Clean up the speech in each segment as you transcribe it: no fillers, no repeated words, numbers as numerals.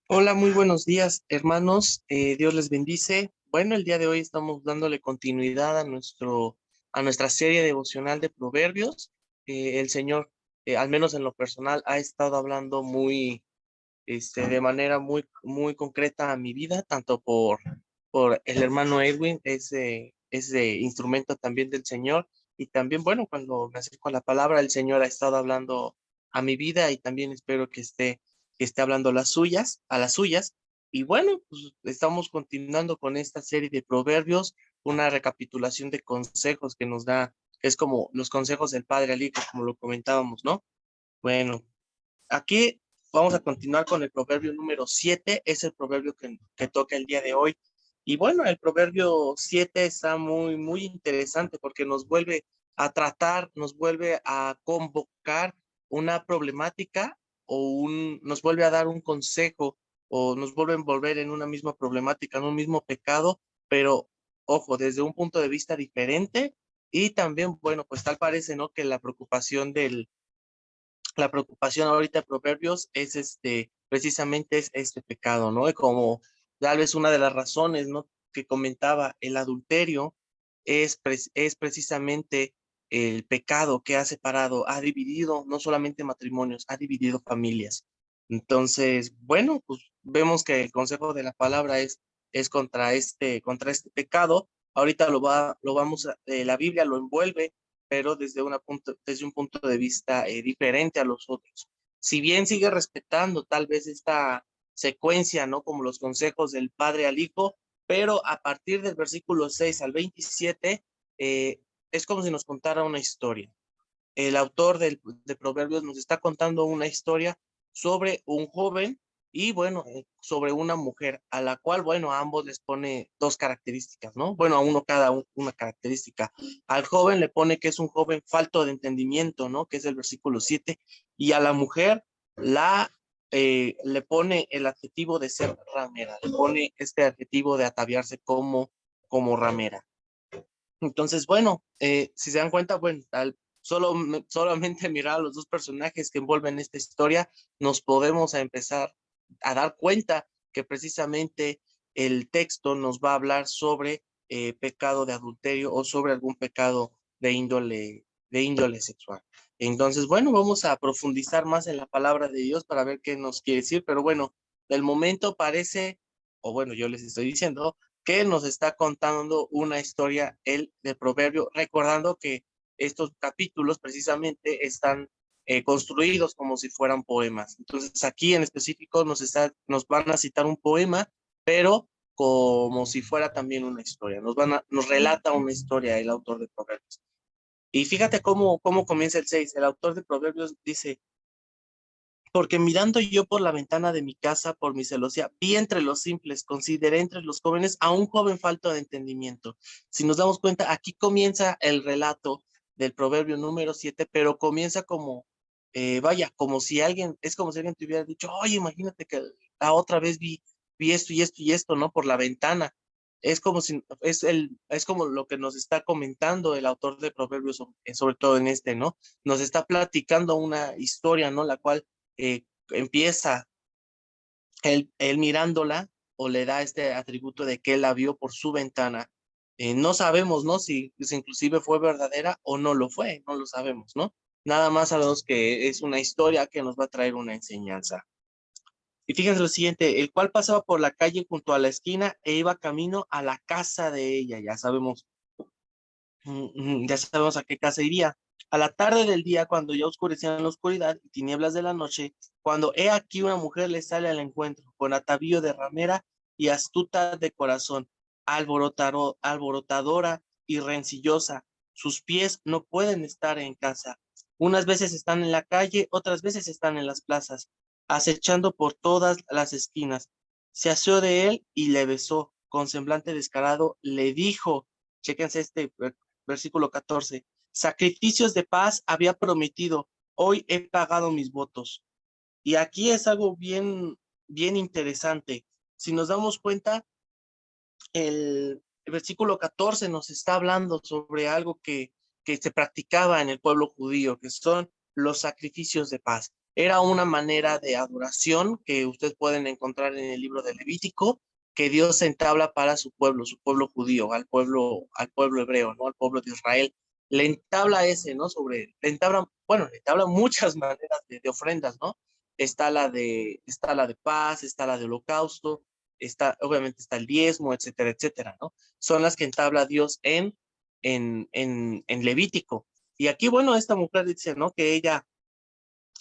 Hola, muy buenos días, hermanos. Dios les bendice. Bueno, el día de hoy estamos dándole continuidad a a nuestra serie devocional de Proverbios. El Señor, al menos en lo personal, ha estado hablando de manera muy concreta a mi vida, tanto por el hermano Edwin, ese instrumento también del Señor, y también, bueno, cuando me acerco a la palabra, el Señor ha estado hablando a mi vida y también espero que esté hablando a las suyas. Y bueno, pues estamos continuando con esta serie de proverbios, una recapitulación de consejos que nos da, que es como los consejos del padre al hijo, como lo comentábamos, ¿no? Bueno, aquí vamos a continuar con el proverbio número 7, es el proverbio que toca el día de hoy. Y bueno, el proverbio 7 está muy interesante porque nos vuelve a tratar, nos vuelve a convocar una problemática nos vuelve a dar un consejo o nos vuelve a envolver en una misma problemática, en un mismo pecado, pero ojo, desde un punto de vista diferente y también, bueno, pues tal parece, ¿no? Que la preocupación ahorita de Proverbios es precisamente es este pecado, ¿no? Y como tal vez una de las razones, ¿no? Que comentaba el adulterio es precisamente el pecado que ha separado, ha dividido no solamente matrimonios, ha dividido familias. Entonces, bueno, pues vemos que el consejo de la palabra es contra este pecado. Ahorita la Biblia lo envuelve pero desde un punto de vista diferente a los otros. Si bien sigue respetando tal vez esta secuencia, ¿no? Como los consejos del padre al hijo, pero a partir del versículo 6 al 27, es como si nos contara una historia. El autor de Proverbios nos está contando una historia sobre un joven y bueno, sobre una mujer a la cual, bueno, a ambos les pone dos características, ¿no? Bueno, a uno una característica. Al joven le pone que es un joven falto de entendimiento, ¿no? Que es el versículo 7, y a la mujer le pone el adjetivo de ser ramera, le pone este adjetivo de ataviarse como ramera. Entonces, bueno, si se dan cuenta, bueno, solamente mirar a los dos personajes que envuelven esta historia, nos podemos empezar a dar cuenta que precisamente el texto nos va a hablar sobre pecado de adulterio o sobre algún pecado de índole sexual. Entonces, bueno, vamos a profundizar más en la palabra de Dios para ver qué nos quiere decir, pero bueno, del momento parece, o bueno, yo les estoy diciendo, que nos está contando una historia, el de Proverbio, recordando que estos capítulos precisamente están construidos como si fueran poemas. Entonces aquí en específico nos van a citar un poema, pero como si fuera también una historia. Nos relata una historia el autor de Proverbios. Y fíjate cómo comienza el 6. El autor de Proverbios dice, porque mirando yo por la ventana de mi casa, por mi celosía, vi entre los simples, consideré entre los jóvenes a un joven falto de entendimiento. Si nos damos cuenta, aquí comienza el relato del proverbio número 7, pero comienza vaya, es como si alguien te hubiera dicho, oye, imagínate que la otra vez vi esto y esto y esto, ¿no? Por la ventana. Es como lo que nos está comentando el autor de Proverbios, sobre todo en ¿no? Nos está platicando una historia, ¿no? La cual empieza él mirándola o le da este atributo de que él la vio por su ventana. No sabemos, ¿no? Si inclusive fue verdadera o no lo fue, no lo sabemos, ¿no? Nada más sabemos que es una historia que nos va a traer una enseñanza. Y fíjense lo siguiente, el cual pasaba por la calle junto a la esquina e iba camino a la casa de ella, ya sabemos a qué casa iría. A la tarde del día, cuando ya oscurecía la oscuridad y tinieblas de la noche, cuando he aquí una mujer le sale al encuentro, con atavío de ramera y astuta de corazón, alborotadora y rencillosa. Sus pies no pueden estar en casa. Unas veces están en la calle, otras veces están en las plazas, acechando por todas las esquinas. Se asió de él y le besó. Con semblante descarado le dijo, chéquense versículo 14, sacrificios de paz había prometido, hoy he pagado mis votos. Y aquí es algo bien interesante. Si nos damos cuenta, el versículo 14 nos está hablando sobre algo que se practicaba en el pueblo judío, que son los sacrificios de paz. Era una manera de adoración que ustedes pueden encontrar en el libro de Levítico, que Dios entabla para su pueblo judío, al pueblo hebreo, ¿no? Al pueblo de Israel. Le entabla ese, ¿no? Le entabla muchas maneras de ofrendas, ¿no? Está la de paz, está la de holocausto, obviamente está el diezmo, etcétera, etcétera, ¿no? Son las que entabla Dios en Levítico. Y aquí, bueno, esta mujer dice, ¿no? Que ella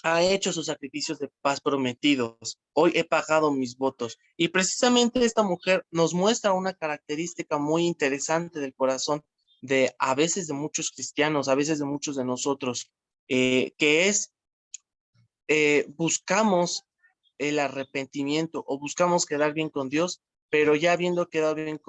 ha hecho sus sacrificios de paz prometidos. Hoy he pagado mis votos. Y precisamente esta mujer nos muestra una característica muy interesante del corazón de a veces de muchos cristianos, a veces de muchos de nosotros, que es buscamos el arrepentimiento o buscamos quedar bien con Dios, pero ya habiendo quedado bien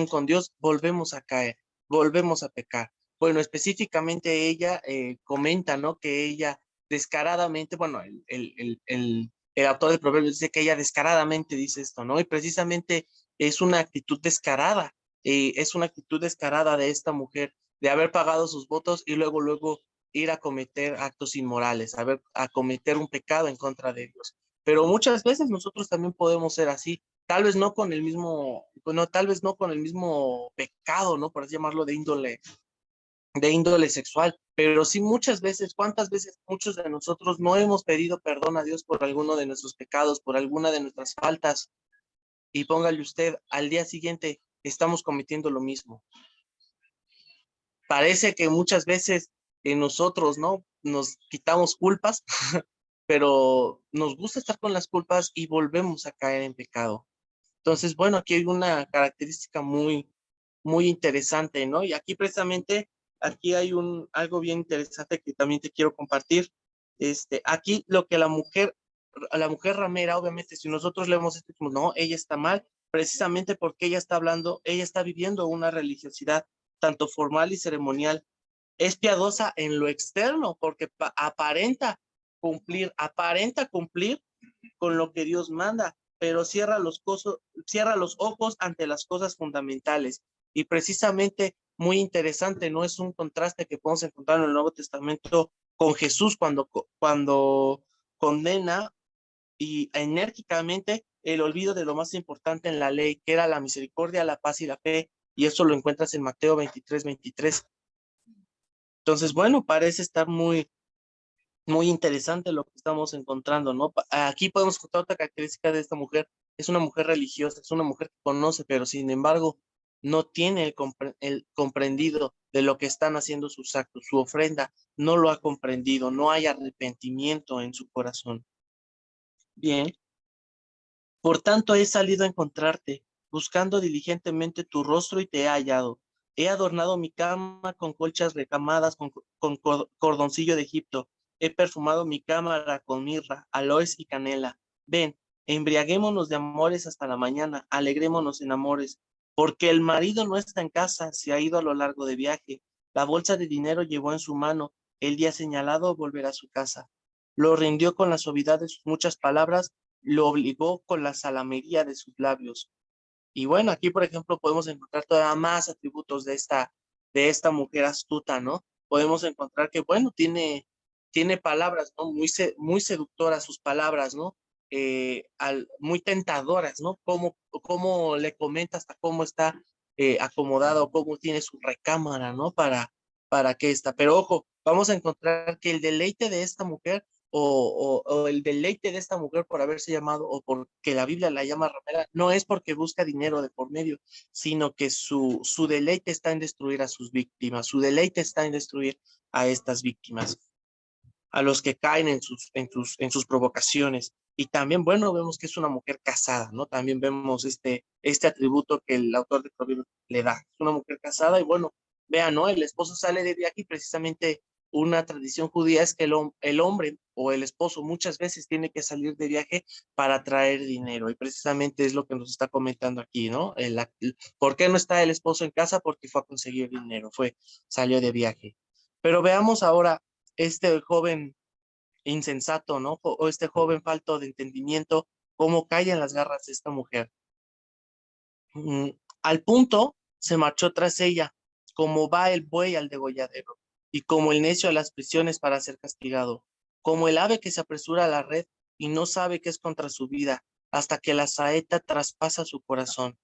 con Dios, volvemos a caer, volvemos a pecar. Bueno, específicamente ella comenta, ¿no? Que ella descaradamente, bueno, el autor del proverbio dice que ella descaradamente dice esto, ¿no? Y precisamente es una actitud descarada, es una actitud descarada de esta mujer de haber pagado sus votos y luego ir a cometer actos inmorales, a cometer un pecado en contra de Dios. Pero muchas veces nosotros también podemos ser así, tal vez no con el mismo, bueno, tal vez no con el mismo pecado, ¿no? Por así llamarlo, de índole sexual, pero sí muchas veces, ¿cuántas veces muchos de nosotros no hemos pedido perdón a Dios por alguno de nuestros pecados, por alguna de nuestras faltas? Y póngale usted, al día siguiente estamos cometiendo lo mismo. Parece que muchas veces nosotros, ¿no? Nos quitamos culpas, pero nos gusta estar con las culpas y volvemos a caer en pecado. Entonces, bueno, aquí hay una característica muy interesante, ¿no? Y aquí precisamente, aquí hay algo bien interesante que también te quiero compartir. Aquí lo que a la mujer ramera, obviamente, si nosotros leemos esto, decimos, no, ella está mal, precisamente porque ella está hablando, ella está viviendo una religiosidad tanto formal y ceremonial. Es piadosa en lo externo, porque aparenta cumplir con lo que Dios manda, pero cierra los ojos ante las cosas fundamentales. Y precisamente muy interesante, ¿no? Es un contraste que podemos encontrar en el Nuevo Testamento con Jesús cuando condena y enérgicamente el olvido de lo más importante en la ley, que era la misericordia, la paz y la fe. Y eso lo encuentras en Mateo 23:23. Entonces, bueno, parece estar muy interesante lo que estamos encontrando, ¿no? Aquí podemos encontrar otra característica de esta mujer. Es una mujer religiosa, es una mujer que conoce, pero sin embargo no tiene el comprendido de lo que están haciendo sus actos, su ofrenda, no lo ha comprendido, no hay arrepentimiento en su corazón. Bien, por tanto he salido a encontrarte, buscando diligentemente tu rostro y te he hallado. He adornado mi cama con colchas recamadas con cordoncillo de Egipto. He perfumado mi cámara con mirra, aloes y canela. Ven, embriaguémonos de amores hasta la mañana, alegrémonos en amores, porque el marido no está en casa, se ha ido a lo largo de viaje. La bolsa de dinero llevó en su mano, el día señalado volverá a su casa. Lo rindió con la suavidad de sus muchas palabras, lo obligó con la salamería de sus labios. Y bueno, aquí, por ejemplo, podemos encontrar todavía más atributos de esta mujer astuta, ¿no? Podemos encontrar que, bueno, tiene palabras, ¿no? Muy seductoras sus palabras, ¿no? Muy tentadoras, ¿no? Cómo le comenta hasta cómo está acomodado, cómo tiene su recámara, ¿no? Para que está. Pero ojo, vamos a encontrar que el deleite de esta mujer o el deleite de esta mujer por haberse llamado o porque la Biblia la llama ramera, no es porque busca dinero de por medio, sino que su deleite está en destruir a sus víctimas, su deleite está en destruir a estas víctimas, a los que caen en sus provocaciones. Y también, bueno, vemos que es una mujer casada, ¿no? También vemos este atributo que el autor de Proverbios le da. Es una mujer casada y bueno, vean, ¿no? El esposo sale de viaje y precisamente una tradición judía es que el hombre o el esposo muchas veces tiene que salir de viaje para traer dinero y precisamente es lo que nos está comentando aquí, ¿no? ¿Por qué no está el esposo en casa? Porque fue a conseguir dinero, salió de viaje. Pero veamos ahora este joven insensato, ¿no? O este joven falto de entendimiento, cómo cae en las garras de esta mujer. Mm, Al punto se marchó tras ella, como va el buey al degolladero, y como el necio a las prisiones para ser castigado. como el ave que se apresura a la red y no sabe que es contra su vida, hasta que la saeta traspasa su corazón.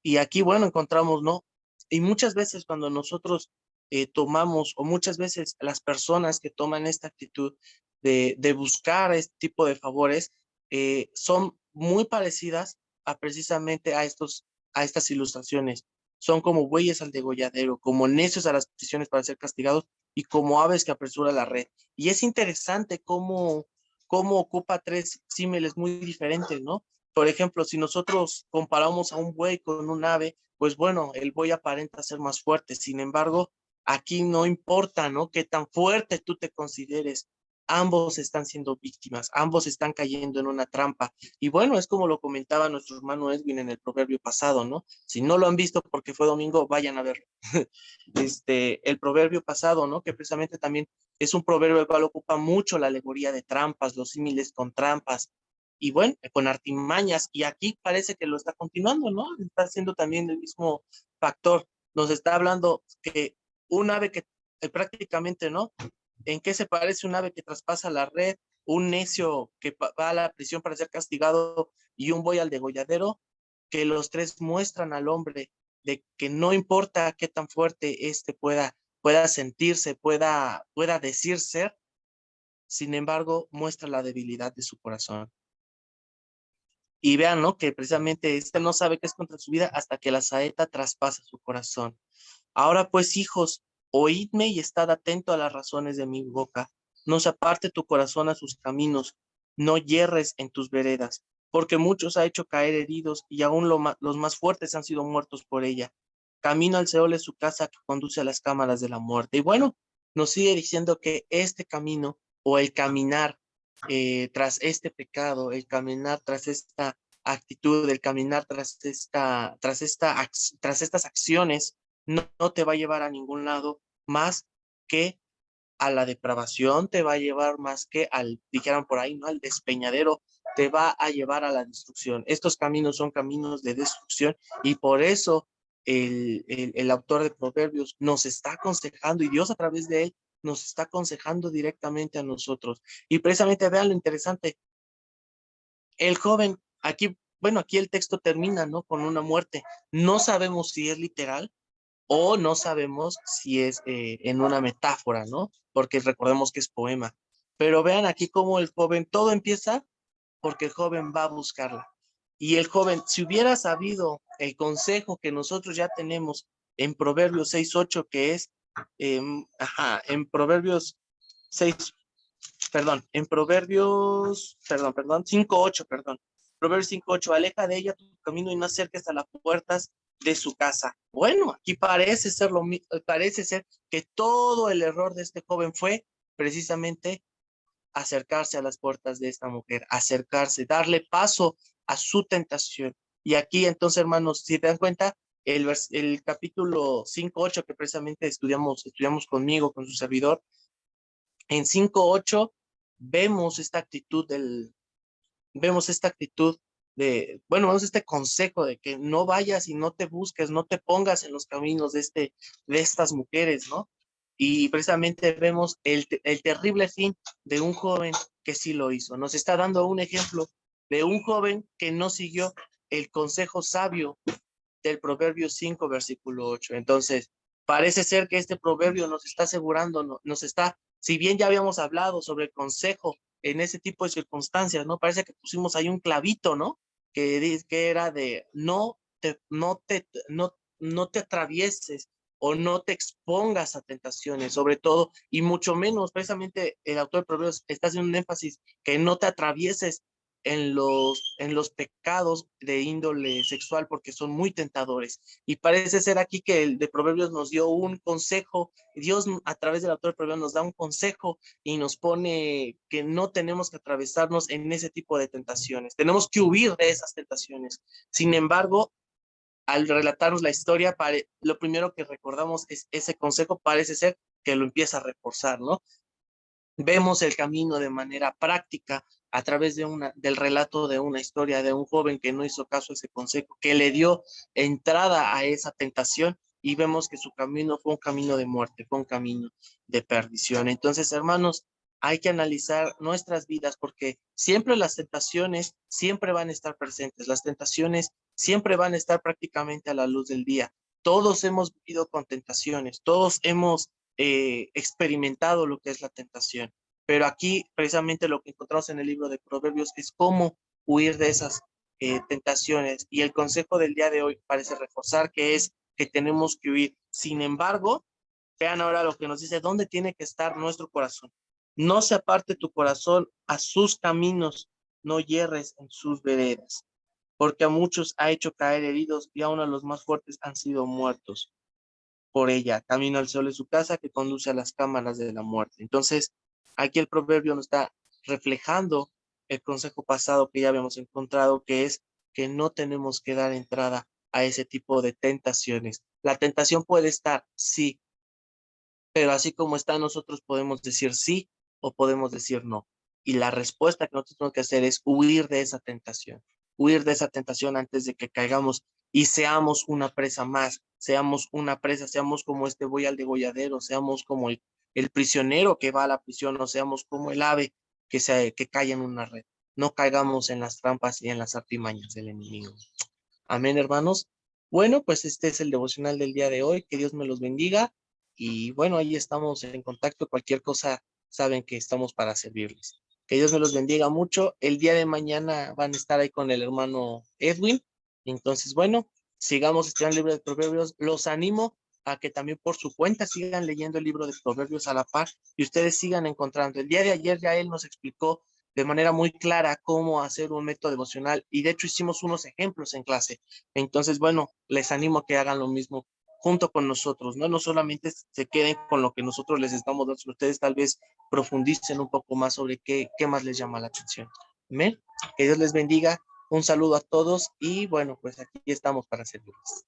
Y aquí, bueno, encontramos, ¿no? Y muchas veces cuando nosotros tomamos, o muchas veces las personas que toman esta actitud de buscar este tipo de favores, son muy parecidas a precisamente a estas ilustraciones. Son como bueyes al degolladero, como necios a las peticiones para ser castigados y como aves que apresura la red. Y es interesante cómo ocupa tres símiles muy diferentes, ¿no? Por ejemplo, si nosotros comparamos a un buey con un ave, pues bueno, el buey aparenta ser más fuerte. Sin embargo, aquí no importa, ¿no? Qué tan fuerte tú te consideres. Ambos están siendo víctimas, ambos están cayendo en una trampa. Y bueno, es como lo comentaba nuestro hermano Edwin en el proverbio pasado, ¿no? Si no lo han visto porque fue domingo, vayan a verlo. El proverbio pasado, ¿no? Que precisamente también es un proverbio el cual ocupa mucho la alegoría de trampas, los símiles con trampas, y bueno, con artimañas, y aquí parece que lo está continuando, ¿no? Está haciendo también el mismo factor. Nos está hablando que un ave que prácticamente, ¿no? ¿En qué se parece un ave que traspasa la red, un necio que va a la prisión para ser castigado y un buey al degolladero? Que los tres muestran al hombre de que no importa qué tan fuerte pueda sentirse, pueda decir ser, sin embargo, muestra la debilidad de su corazón. Y vean, ¿no? Que precisamente no sabe qué es contra su vida hasta que la saeta traspasa su corazón. Ahora pues, hijos, oídme y estad atento a las razones de mi boca. No se aparte tu corazón a sus caminos, no yerres en tus veredas, porque muchos ha hecho caer heridos y aún los más fuertes han sido muertos por ella. Camino al Seol es su casa que conduce a las cámaras de la muerte. Y bueno, nos sigue diciendo que este camino o el caminar tras este pecado, el caminar tras esta actitud, el caminar tras estas acciones, no te va a llevar a ningún lado más que a la depravación, te va a llevar más que dijeran por ahí, ¿no? Al despeñadero, te va a llevar a la destrucción. Estos caminos son caminos de destrucción y por eso el autor de Proverbios nos está aconsejando y Dios a través de él nos está aconsejando directamente a nosotros. Y precisamente vean lo interesante, el joven, aquí, bueno, aquí el texto termina, ¿no? Con una muerte. No sabemos si es literal o no sabemos si es en una metáfora, ¿no? Porque recordemos que es poema. Pero vean aquí cómo el joven, todo empieza porque el joven va a buscarla. Y el joven, si hubiera sabido el consejo que nosotros ya tenemos en Proverbios 6:8, que es, en Proverbios 6, perdón, en Proverbios, perdón, 5:8, perdón. Proverbios 5:8, aleja de ella tu camino y no acerques a las puertas de su casa. Bueno, aquí parece ser que todo el error de este joven fue precisamente acercarse a las puertas de esta mujer, acercarse, darle paso a su tentación. Y aquí entonces, hermanos, si te das cuenta, el capítulo 5:8 que precisamente estudiamos conmigo, con su servidor, en 5:8 vemos esta actitud vemos esta actitud bueno, vemos este consejo de que no vayas y no te busques, no te pongas en los caminos de estas mujeres, ¿no? Y precisamente vemos el terrible fin de un joven que sí lo hizo. Nos está dando un ejemplo de un joven que no siguió el consejo sabio del Proverbio 5, versículo 8. Entonces, parece ser que este proverbio nos está asegurando, nos está, si bien ya habíamos hablado sobre el consejo en ese tipo de circunstancias, ¿no? Parece que pusimos ahí un clavito, ¿no? Que era de no te atravieses o no te expongas a tentaciones, sobre todo, y mucho menos, precisamente el autor de Proverbios está haciendo un énfasis que no te atravieses en los pecados de índole sexual porque son muy tentadores. Y parece ser aquí que el de Proverbios nos dio un consejo, Dios a través del autor de Proverbios nos da un consejo y nos pone que no tenemos que atravesarnos en ese tipo de tentaciones, tenemos que huir de esas tentaciones. Sin embargo, al relatarnos la historia, lo primero que recordamos es ese consejo, parece ser que lo empieza a reforzar, ¿no? Vemos el camino de manera práctica a través del relato de una historia de un joven que no hizo caso a ese consejo, que le dio entrada a esa tentación y vemos que su camino fue un camino de muerte, fue un camino de perdición. Entonces, hermanos, hay que analizar nuestras vidas porque siempre las tentaciones siempre van a estar presentes, las tentaciones siempre van a estar prácticamente a la luz del día. Todos hemos vivido con tentaciones, todos hemos experimentado lo que es la tentación, pero aquí precisamente lo que encontramos en el libro de Proverbios es cómo huir de esas tentaciones y el consejo del día de hoy parece reforzar que es que tenemos que huir. Sin embargo, vean ahora lo que nos dice, ¿dónde tiene que estar nuestro corazón? No se aparte tu corazón a sus caminos, no hierres en sus veredas, porque a muchos ha hecho caer heridos y aún a los más fuertes han sido muertos por ella. Camino al sol de su casa que conduce a las cámaras de la muerte. Entonces, aquí el proverbio nos está reflejando el consejo pasado que ya habíamos encontrado, que es que no tenemos que dar entrada a ese tipo de tentaciones. La tentación puede estar, sí, pero así como está, nosotros podemos decir sí o podemos decir no. Y la respuesta que nosotros tenemos que hacer es huir de esa tentación antes de que caigamos y seamos una presa más, seamos una presa, seamos como este buey al degolladero, seamos como el prisionero que va a la prisión, o seamos como el ave que cae en una red. No caigamos en las trampas y en las artimañas del enemigo. Amén, hermanos. Bueno, pues este es el devocional del día de hoy. Que Dios me los bendiga. Y bueno, ahí estamos en contacto. Cualquier cosa, saben que estamos para servirles. Que Dios me los bendiga mucho. El día de mañana van a estar ahí con el hermano Edwin. Entonces, bueno, sigamos estudiando el libro de Proverbios. Los animo a que también por su cuenta sigan leyendo el libro de Proverbios a la par y ustedes sigan encontrando. El día de ayer ya él nos explicó de manera muy clara cómo hacer un método devocional y de hecho hicimos unos ejemplos en clase. Entonces, bueno, les animo a que hagan lo mismo junto con nosotros, ¿no? No solamente se queden con lo que nosotros les estamos dando, ustedes tal vez profundicen un poco más sobre qué más les llama la atención. ¿Amén? Que Dios les bendiga. Un saludo a todos y bueno, pues aquí estamos para servirles.